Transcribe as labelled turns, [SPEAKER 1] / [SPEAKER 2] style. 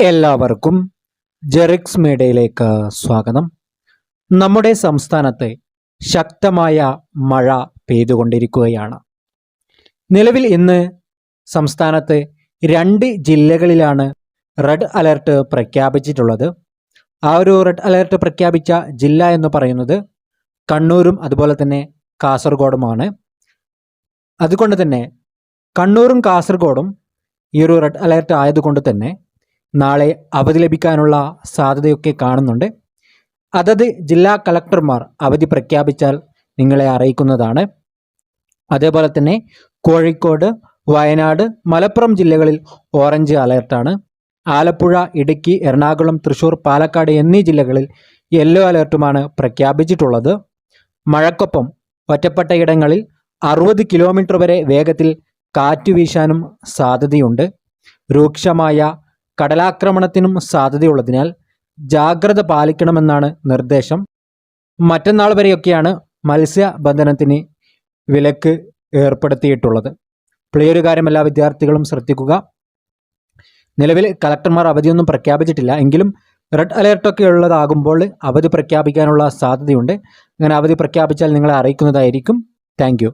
[SPEAKER 1] എല്ലാവർക്കും ജെറിക്സ് മീഡിയയിലേക്ക് സ്വാഗതം. നമ്മുടെ സംസ്ഥാനത്ത് ശക്തമായ മഴ പെയ്തുകൊണ്ടിരിക്കുകയാണ്. നിലവിൽ ഇന്ന് സംസ്ഥാനത്ത് 2 ജില്ലകളിലാണ് റെഡ് അലർട്ട് പ്രഖ്യാപിച്ചിട്ടുള്ളത്. ആ ഒരു റെഡ് അലർട്ട് പ്രഖ്യാപിച്ച ജില്ല എന്ന് പറയുന്നത് കണ്ണൂരും അതുപോലെ തന്നെ കാസർഗോഡുമാണ്. അതുകൊണ്ട് തന്നെ കണ്ണൂരും കാസർഗോഡും ഈ ഒരു റെഡ് അലർട്ട് ആയതുകൊണ്ട് തന്നെ നാളെ അവധി ലഭിക്കാനുള്ള സാധ്യതയൊക്കെ കാണുന്നുണ്ട്. അതത് ജില്ലാ കളക്ടർമാർ അവധി പ്രഖ്യാപിച്ചാൽ നിങ്ങളെ അറിയിക്കുന്നതാണ്. അതേപോലെ തന്നെ കോഴിക്കോട്, വയനാട്, മലപ്പുറം ജില്ലകളിൽ ഓറഞ്ച് അലർട്ടാണ്. ആലപ്പുഴ, ഇടുക്കി, എറണാകുളം, തൃശ്ശൂർ, പാലക്കാട് എന്നീ ജില്ലകളിൽ യെല്ലോ അലർട്ടുമാണ് പ്രഖ്യാപിച്ചിട്ടുള്ളത്. മഴക്കൊപ്പം ഒറ്റപ്പെട്ട ഇടങ്ങളിൽ 60 കിലോമീറ്റർ വരെ വേഗത്തിൽ കാറ്റ് വീശാനും സാധ്യതയുണ്ട്. രൂക്ഷമായ കടലാക്രമണത്തിനും സാധ്യതയുള്ളതിനാൽ ജാഗ്രത പാലിക്കണമെന്നാണ് നിർദ്ദേശം. മറ്റന്നാൾ വരെയൊക്കെയാണ് മത്സ്യബന്ധനത്തിന് വിലക്ക് ഏർപ്പെടുത്തിയിട്ടുള്ളത്. അപ്പോൾ ഈ ഒരു കാര്യം എല്ലാ വിദ്യാർത്ഥികളും ശ്രദ്ധിക്കുക. നിലവിൽ കളക്ടർമാർ അവധിയൊന്നും പ്രഖ്യാപിച്ചിട്ടില്ല. എങ്കിലും റെഡ് അലേർട്ടൊക്കെ ഉള്ളതാകുമ്പോൾ അവധി പ്രഖ്യാപിക്കാനുള്ള സാധ്യതയുണ്ട്. അങ്ങനെ അവധി പ്രഖ്യാപിച്ചാൽ നിങ്ങളെ അറിയിക്കുന്നതായിരിക്കും. താങ്ക്